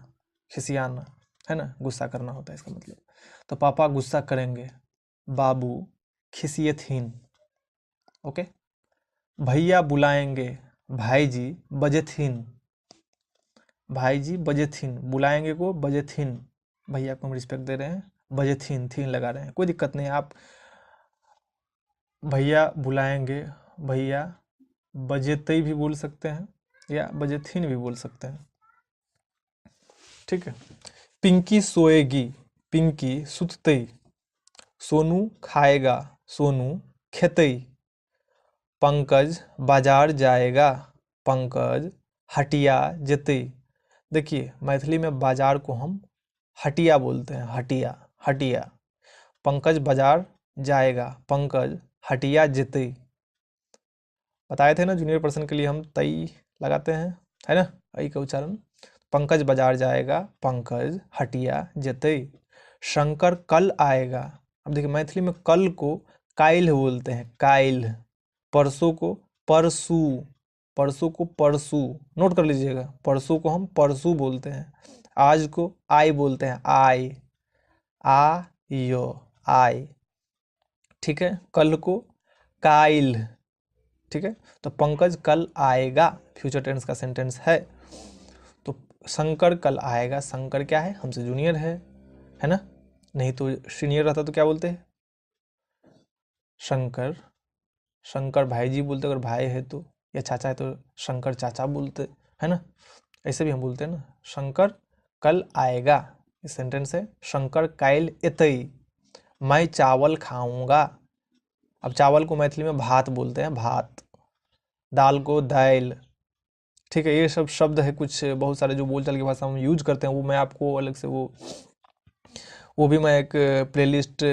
खिसियाना, है ना, गुस्सा करना होता है इसका मतलब। तो पापा गुस्सा करेंगे, बाबू खिसियतहीन। ओके, भैया बुलाएंगे, भाईजी बजेथीन, भाईजी बजेथीन, बुलाएंगे को बजेथीन, भैया को हम रिस्पेक्ट दे रहे हैं, बजेथीन थीन लगा रहे हैं, कोई दिक्कत नहीं। आप भैया बुलाएंगे, भैया बजेतई भी बोल सकते हैं या बजेथीन भी बोल सकते हैं। ठीक है, पिंकी सोएगी, पिंकी सुततई, सोनू खाएगा, सोनू खेतई, पंकज बाजार जाएगा, पंकज हटिया जेतई। देखिए मैथिली में बाजार को हम हटिया बोलते हैं, हटिया, हटिया। पंकज बाजार जाएगा, पंकज हटिया जेतई। बताए थे ना जूनियर पर्सन के लिए हम तई लगाते हैं, है ना, आई का उच्चारण। पंकज बाजार जाएगा, पंकज हटिया जेतई। शंकर कल आएगा। अब देखिए मैथिली में कल को काइल बोलते हैं, काइल। परसों को परसू, परसों को परसू, नोट कर लीजिएगा, परसों को हम परसू बोलते हैं। आज को आई बोलते हैं, आई, आ यो, आई। ठीक है, कल को काइल। ठीक है, तो पंकज कल आएगा फ्यूचर टेंस का सेंटेंस है। तो शंकर कल आएगा, शंकर क्या है, हमसे जूनियर है ना, नहीं तो सीनियर रहता तो क्या बोलते हैं, शंकर, शंकर भाईजी बोलते अगर भाई है तो, या चाचा है तो शंकर चाचा बोलते, है ना, ऐसे भी हम बोलते हैं ना। शंकर कल आएगा, इस सेंटेंस है। शंकर काइल एतई, मैं चावल खाऊंगा। अब चावल को मैथिली में भात बोलते हैं, भात। दाल को दाल। ठीक है, ये सब शब्द है कुछ बहुत सारे जो बोलचाल की भाषा में यूज करते हैं, वो मैं आपको अलग से वो भी मैं एक प्लेलिस्ट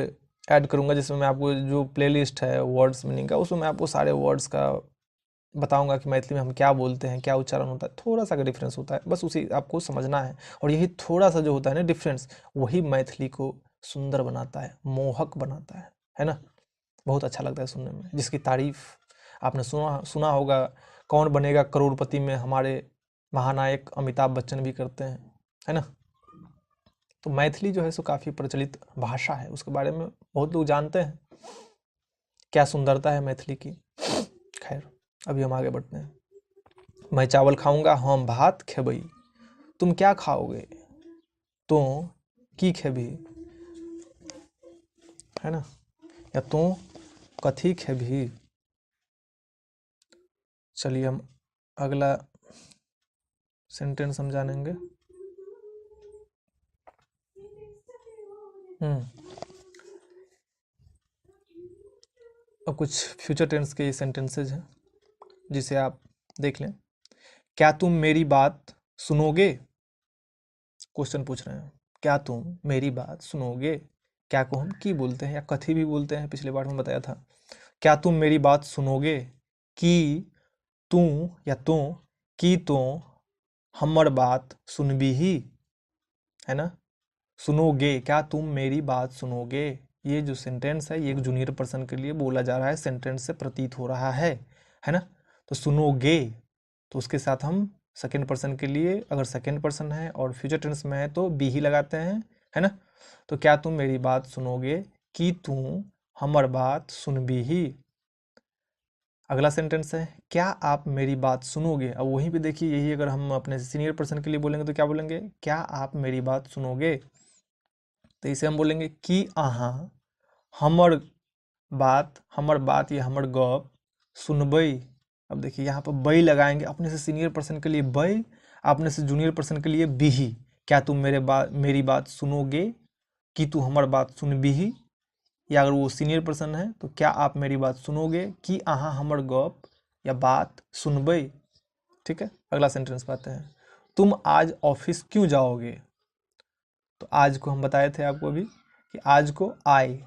ऐड करूंगा, जिसमें मैं आपको जो प्लेलिस्ट है वर्ड्स मीनिंग का, उसमें मैं आपको सारे वर्ड्स का बताऊंगा कि मैथिली में हम क्या बोलते हैं, क्या उच्चारण होता है, थोड़ा सा का डिफरेंस होता है, बस उसी आपको समझना है। और यही थोड़ा सा जो होता है ना डिफरेंस, वही मैथिली को सुंदर बनाता है, मोहक बनाता है ना। बहुत अच्छा लगता है सुनने में, जिसकी तारीफ आपने सुना होगा, कौन बनेगा करोड़पति में हमारे महानायक अमिताभ बच्चन भी करते हैं, है ना। तो मैथिली जो है सो काफ़ी प्रचलित भाषा है, उसके बारे में बहुत लोग जानते हैं, क्या सुंदरता है मैथिली की। खैर अभी हम आगे बढ़ते हैं। मैं चावल खाऊंगा, हम भात खेबई। तुम क्या खाओगे, तो की खेबी, है ना, या तो कथी खेबी। चलिए हम अगला सेंटेंस हम जानेंगे। अब कुछ फ्यूचर टेंस के सेंटेंसेज हैं जिसे आप देख लें। क्या तुम मेरी बात सुनोगे, क्वेश्चन पूछ रहे हैं, क्या तुम मेरी बात सुनोगे। क्या को हम की बोलते हैं या कथी भी बोलते हैं, पिछले बार में बताया था। क्या तुम मेरी बात सुनोगे, कि तू या तो की तो हमर बात सुनबी ही, है ना। सुनोगे, क्या तुम मेरी बात सुनोगे, ये जो सेंटेंस है ये एक जूनियर पर्सन के लिए बोला जा रहा है, सेंटेंस से प्रतीत हो रहा है ना। तो सुनोगे, तो उसके साथ हम सेकेंड पर्सन के लिए, अगर सेकेंड पर्सन है और फ्यूचर टेंस में है तो बी ही लगाते हैं, है ना। तो क्या तुम मेरी बात सुनोगे, कि तू हमर बात सुनबी ही। अगला सेंटेंस है, क्या आप मेरी बात सुनोगे। अब वहीं पे देखिए, यही अगर हम अपने सीनियर पर्सन के लिए बोलेंगे तो क्या बोलेंगे, क्या आप मेरी बात सुनोगे। तो इसे हम बोलेंगे कि अहाँ हमर बात या हमर गप सुनबै। अब देखिए यहाँ पर बै लगाएंगे, अपने से सीनियर पर्सन के लिए बै, अपने से जूनियर पर्सन के लिए बिही। क्या तुम मेरी बात सुनोगे, कि तू हमर बात सुनबिही। या अगर वो सीनियर पर्सन है तो क्या आप मेरी बात सुनोगे, कि अहाँ हमर गप या बात सुनबै। ठीक है, अगला सेंटेंस पाते हैं। तुम आज ऑफिस क्यों जाओगे। तो आज को हम बताए थे आपको अभी कि आज को आई,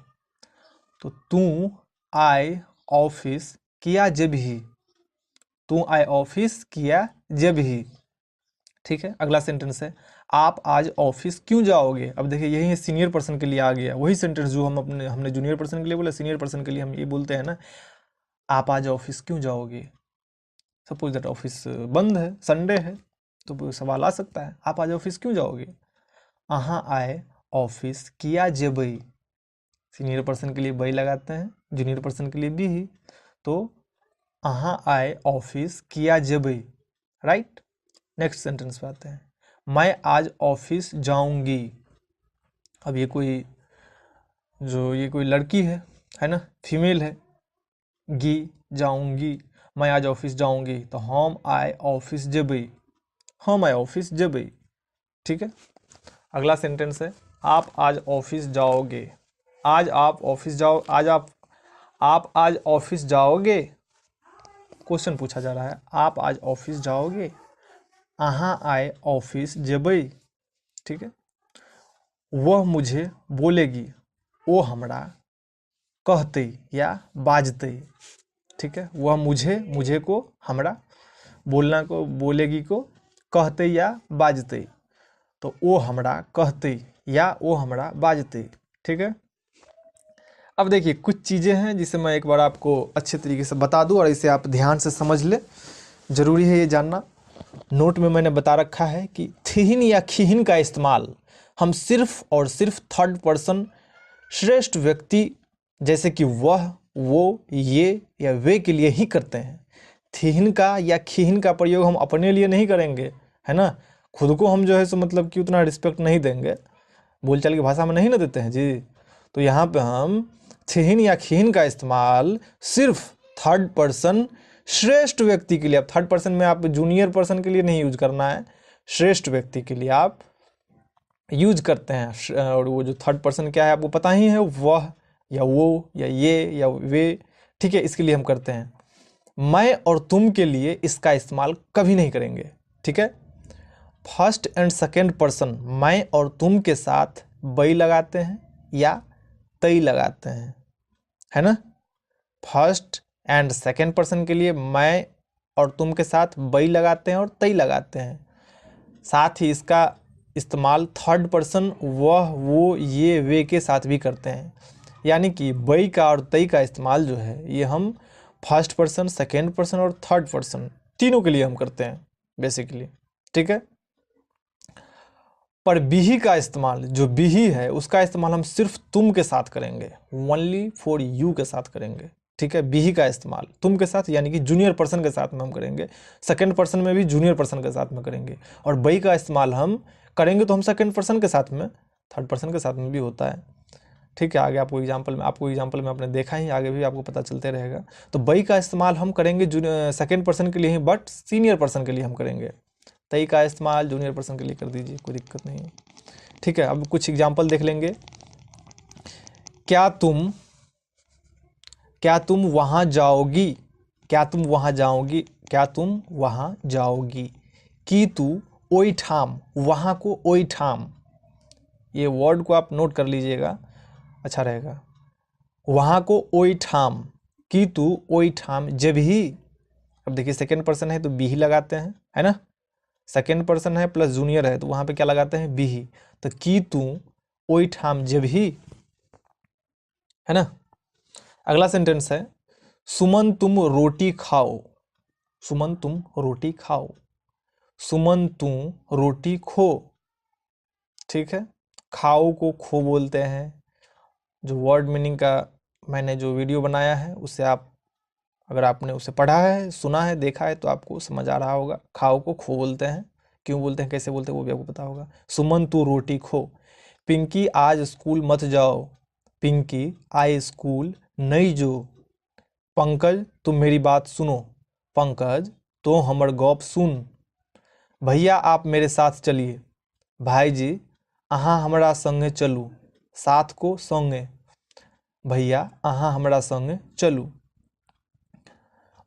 तो तू आय ऑफिस किया जेबही। तू आए ऑफिस किया जब ही। ठीक है, अगला सेंटेंस है आप आज ऑफिस क्यों जाओगे। अब देखिए यही है सीनियर पर्सन के लिए आ गया वही सेंटेंस जो हमने जूनियर पर्सन के लिए बोला, सीनियर पर्सन के लिए हम ये बोलते हैं ना, आप आज ऑफिस क्यों जाओगे। सपोज दैट ऑफिस बंद है, संडे है, तो सवाल आ सकता है आप आज ऑफिस क्यों जाओगे। अहाँ आए ऑफिस किया जेबई। सीनियर पर्सन के लिए बई लगाते हैं, जूनियर पर्सन के लिए भी ही। तो अहाँ आए ऑफिस किया जेबई, राइट। नेक्स्ट सेंटेंस पे आते हैं, मैं आज ऑफिस जाऊंगी। अब ये कोई लड़की है ना, फीमेल है। गी जाऊंगी, मैं आज ऑफिस जाऊंगी, तो हम आए ऑफिस जेबई, हम आए ऑफिस जेबई। ठीक है, अगला सेंटेंस है आप आज ऑफिस जाओगे। आज आप ऑफिस जाओ, आप आज ऑफिस जाओगे। क्वेश्चन पूछा जा रहा है आप आज ऑफिस जाओगे। अहाँ आए ऑफिस जेबई। ठीक है, वह मुझे बोलेगी, वो हमरा कहते या बाजते। ठीक है, वह मुझे को, हमरा, बोलना को, बोलेगी को, कहते या बाजते। तो वो हमरा कहते या वो हमरा बाजते। ठीक है, अब देखिए कुछ चीज़ें हैं जिसे मैं एक बार आपको अच्छे तरीके से बता दूं और इसे आप ध्यान से समझ ले, ज़रूरी है ये जानना। नोट में मैंने बता रखा है कि थिहिन या खिहिन का इस्तेमाल हम सिर्फ और सिर्फ थर्ड पर्सन श्रेष्ठ व्यक्ति जैसे कि वह, वो, ये या वे के लिए ही करते हैं। थिहिन का या खिहिन का प्रयोग हम अपने लिए नहीं करेंगे, है ना। खुद को हम जो है सो मतलब कि उतना रिस्पेक्ट नहीं देंगे, बोलचाल की भाषा में नहीं ना देते हैं जी। तो यहाँ पे हम थिहिन या खिहिन का इस्तेमाल सिर्फ थर्ड पर्सन श्रेष्ठ व्यक्ति के लिए, अब थर्ड पर्सन में आप जूनियर पर्सन के लिए नहीं यूज करना है, श्रेष्ठ व्यक्ति के लिए आप यूज करते हैं। और वो जो थर्ड पर्सन क्या है आपको पता ही है, वह या वो या ये या वे। ठीक है, इसके लिए हम करते हैं। मैं और तुम के लिए इसका इस्तेमाल कभी नहीं करेंगे। ठीक है, फर्स्ट एंड सेकेंड पर्सन मैं और तुम के साथ बई लगाते हैं या तई लगाते हैं, है ना। फर्स्ट एंड सेकेंड पर्सन के लिए मैं और तुम के साथ बई लगाते हैं और तई लगाते हैं। साथ ही इसका इस्तेमाल थर्ड पर्सन वह, वो, ये, वे के साथ भी करते हैं। यानी कि बई का और तई का इस्तेमाल जो है ये हम फर्स्ट पर्सन, सेकेंड पर्सन और थर्ड पर्सन तीनों के लिए हम करते हैं बेसिकली। ठीक है, पर बिही का इस्तेमाल, जो बिही है उसका इस्तेमाल हम सिर्फ तुम के साथ करेंगे, ओनली फॉर यू के साथ करेंगे। ठीक है, बिही का इस्तेमाल तुम के साथ यानी कि जूनियर पर्सन के साथ में हम करेंगे, सेकंड पर्सन में भी जूनियर पर्सन के साथ में करेंगे। और बई का इस्तेमाल हम करेंगे तो हम सेकंड पर्सन के साथ में, थर्ड पर्सन के साथ में भी होता है। ठीक है, आगे आपको एग्जाम्पल में आपने देखा ही, आगे भी आपको पता चलते रहेगा। तो बई का इस्तेमाल हम करेंगे सेकंड पर्सन के लिए ही, बट सीनियर पर्सन के लिए हम करेंगे। तई का इस्तेमाल जूनियर पर्सन के लिए कर दीजिए, कोई दिक्कत नहीं है। ठीक है, अब कुछ एग्जाम्पल देख लेंगे। क्या तुम वहाँ जाओगी, क्या तुम वहाँ जाओगी, क्या तुम वहाँ जाओगी। की तू ओई ठाम, वहाँ को ओई ठाम, ये वर्ड को आप नोट कर लीजिएगा, अच्छा रहेगा। वहाँ को ओई ठाम, की तू ओई ठाम जब ही। अब देखिए सेकेंड पर्सन है तो बी ही लगाते हैं, है ना। सेकेंड पर्सन है प्लस जूनियर है तो वहाँ पे क्या लगाते हैं, बी ही। तो की तू ओई ठाम जब ही, है ना। अगला सेंटेंस है सुमन तुम रोटी खाओ, सुमन तुम रोटी खाओ, सुमन तू रोटी खो। ठीक है, खाओ को खो बोलते हैं। जो वर्ड मीनिंग का मैंने जो वीडियो बनाया है उससे आप, अगर आपने उसे पढ़ा है, सुना है, देखा है तो आपको समझ आ रहा होगा। खाओ को खो बोलते हैं, क्यों बोलते हैं, कैसे बोलते हैं वो भी आपको पता होगा। सुमन तू रोटी खो। पिंकी आज स्कूल मत जाओ, पिंकी आई स्कूल नहीं जो। पंकज तुम मेरी बात सुनो, पंकज तो हमर गप सुन। भैया आप मेरे साथ चलिए, भाई जी अहाँ हमरा संगे चलू। साथ को संगे, भैया अहाँ हमरा संगे चलू।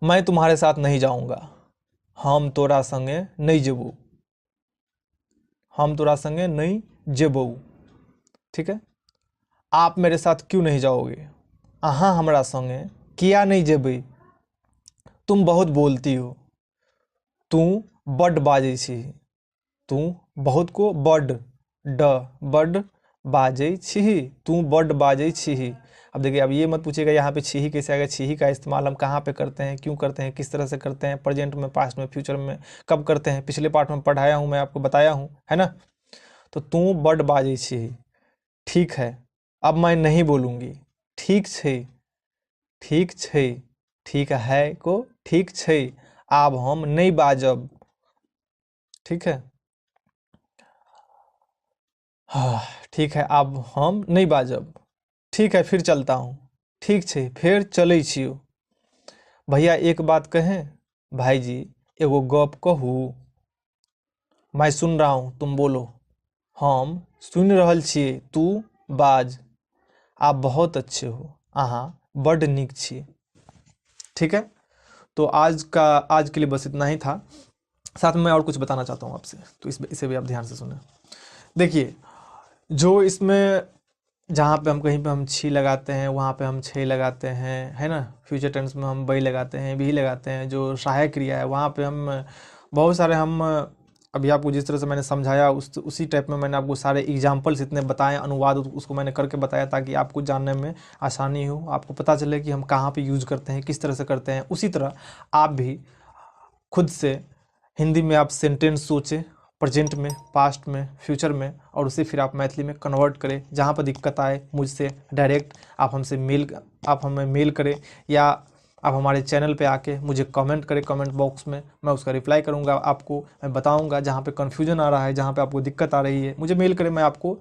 मैं तुम्हारे साथ नहीं जाऊंगा, हम तोरा संगे नहीं जेबू, हम तोरा संगे नहीं जेबू। ठीक है, आप मेरे साथ क्यों नहीं जाओगे, अहाँ हमरा संगे किया नहीं जेबी। तुम बहुत बोलती हो, तू बड बाजै छी, तू बहुत को बड बड बाजै छी, तू बड बाजै छी। अब देखिए, अब ये मत पूछिएगा यहाँ पे छी कैसे आएगा। छी का इस्तेमाल हम कहाँ पे करते हैं, क्यों करते हैं, किस तरह से करते हैं, प्रेजेंट में, पास्ट में, फ्यूचर में कब करते हैं, पिछले पार्ट में पढ़ाया हूँ, मैं आपको बताया हूँ, है ना। तो तू बड बाजै छी, ठीक है। अब मैं नहीं बोलूँगी, ठीक छै, ठीक छै, ठीक है को ठीक छै, आब हम नहीं बाजब, ठीक है। हाँ, ठीक है, अब हम नहीं बाजब, ठीक है, फिर चलता हूँ, ठीक छै, फिर चलै छियो। भैया एक बात कहें, भाईजी एगो गप कहू, मैं सुन रहा हूँ, तुम बोलो, हम सुन रहल छियै, तू बाज, आप बहुत अच्छे हो, अहाँ बड नीक छी। ठीक है, तो आज के लिए बस इतना ही था। साथ में मैं और कुछ बताना चाहता हूँ आपसे, तो इसे भी आप ध्यान से सुने। देखिए, जो इसमें जहाँ पे हम कहीं पे हम छी लगाते हैं, वहाँ पे हम छे लगाते हैं, है ना। फ्यूचर टेंस में हम बई लगाते हैं, भी लगाते हैं। जो सहायक क्रिया है वहाँ पे हम बहुत सारे हम अभी आपको जिस तरह से मैंने समझाया उसी टाइप में मैंने आपको सारे एग्जाम्पल्स इतने बताए, अनुवाद उसको मैंने करके बताया, ताकि आपको जानने में आसानी हो, आपको पता चले कि हम कहाँ पे यूज़ करते हैं, किस तरह से करते हैं। उसी तरह आप भी खुद से हिंदी में आप सेंटेंस सोचें, प्रेजेंट में, पास्ट में, फ्यूचर में, और उसे फिर आप मैथिली में कन्वर्ट करें। जहाँ पर दिक्कत आए मुझसे डायरेक्ट आप हमें मेल करें, या आप हमारे चैनल पे आके मुझे कमेंट करें कमेंट बॉक्स में, मैं उसका रिप्लाई करूँगा, आपको मैं बताऊँगा। जहाँ पे कन्फ्यूजन आ रहा है, जहाँ पे आपको दिक्कत आ रही है, मुझे मेल करें, मैं आपको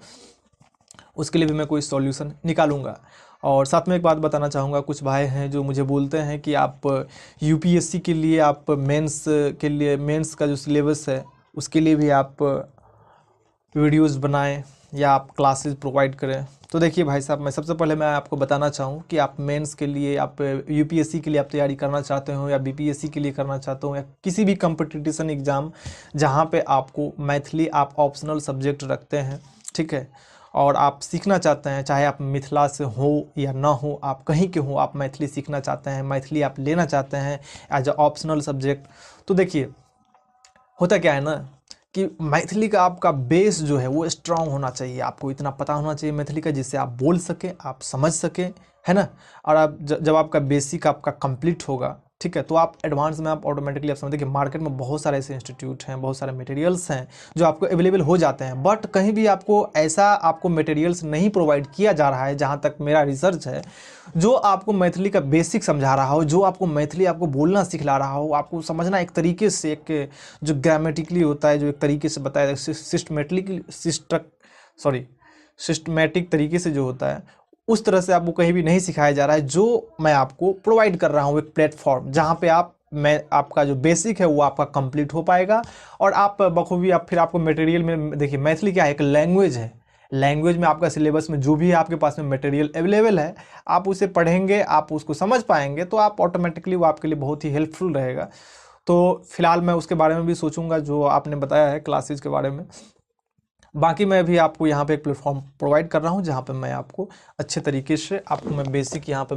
उसके लिए भी मैं कोई सॉल्यूशन निकालूंगा। और साथ में एक बात बताना चाहूँगा, कुछ भाई हैं जो मुझे बोलते हैं कि आप यूपीएससी के लिए, आप मेंस के लिए, मेंस का जो सिलेबस है उसके लिए भी आप वीडियोस बनाएं या आप क्लासेस प्रोवाइड करें। तो देखिए भाई साहब, मैं सबसे पहले मैं आपको बताना चाहूँ कि आप मेंस के लिए, आप यूपीएससी के लिए आप तैयारी करना चाहते हो, या बीपीएससी के लिए करना चाहते हो, या किसी भी कंपटीशन एग्ज़ाम जहाँ पे आपको मैथिली आप ऑप्शनल सब्जेक्ट रखते हैं, ठीक है, और आप सीखना चाहते हैं, चाहे आप मिथिला से हो या ना हो, आप कहीं के हो, आप मैथिली सीखना चाहते हैं, मैथिली आप लेना चाहते हैं एज अ ऑप्शनल सब्जेक्ट। तो देखिए, होता क्या है ना कि मैथिली का आपका बेस जो है वो स्ट्रांग होना चाहिए, आपको इतना पता होना चाहिए मैथिली का जिससे आप बोल सकें, आप समझ सकें, है ना। और आप जब आपका बेसिक आपका कंप्लीट होगा, ठीक है, तो आप एडवांस में आप ऑटोमेटिकली आप समझते हैं कि मार्केट में बहुत सारे ऐसे इंस्टीट्यूट हैं, बहुत सारे मटेरियल्स हैं जो आपको अवेलेबल हो जाते हैं। बट कहीं भी आपको मटेरियल्स नहीं प्रोवाइड किया जा रहा है, जहाँ तक मेरा रिसर्च है, जो आपको मैथिली का बेसिक समझा रहा हो, जो आपको मैथिली आपको बोलना सिखला रहा हो, आपको समझना एक तरीके से, एक जो ग्रामेटिकली होता है, जो एक तरीके से बताया सिस्टमेटिक तरीके से जो होता है, उस तरह से आपको कहीं भी नहीं सिखाया जा रहा है। जो मैं आपको प्रोवाइड कर रहा हूँ एक प्लेटफॉर्म, जहाँ पे आपका जो बेसिक है वो आपका कंप्लीट हो पाएगा, और आप बखूबी आप फिर आपको मटेरियल में देखिए, मैथिली क्या है, एक लैंग्वेज है। लैंग्वेज में आपका सिलेबस में जो भी है आपके पास में मटेरियल अवेलेबल है, आप उसे पढ़ेंगे, आप उसको समझ पाएंगे, तो आप ऑटोमेटिकली वो आपके लिए बहुत ही हेल्पफुल रहेगा। तो फिलहाल मैं उसके बारे में भी सोचूंगा जो आपने बताया है क्लासेज के बारे में। बाकी मैं भी आपको यहाँ पे एक प्लेटफॉर्म प्रोवाइड कर रहा हूँ, जहाँ पे मैं आपको अच्छे तरीके से आपको मैं बेसिक यहाँ पे।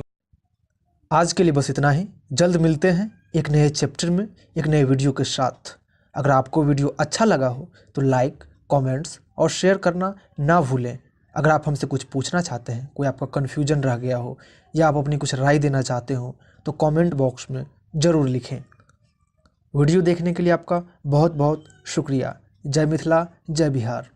आज के लिए बस इतना ही, जल्द मिलते हैं एक नए चैप्टर में, एक नए वीडियो के साथ। अगर आपको वीडियो अच्छा लगा हो तो लाइक, कमेंट्स और शेयर करना ना भूलें। अगर आप हमसे कुछ पूछना चाहते हैं, कोई आपका कन्फ्यूजन रह गया हो, या आप अपनी कुछ राय देना चाहते हो, तो कमेंट बॉक्स में ज़रूर लिखें। वीडियो देखने के लिए आपका बहुत बहुत शुक्रिया। जय मिथिला, जय बिहार।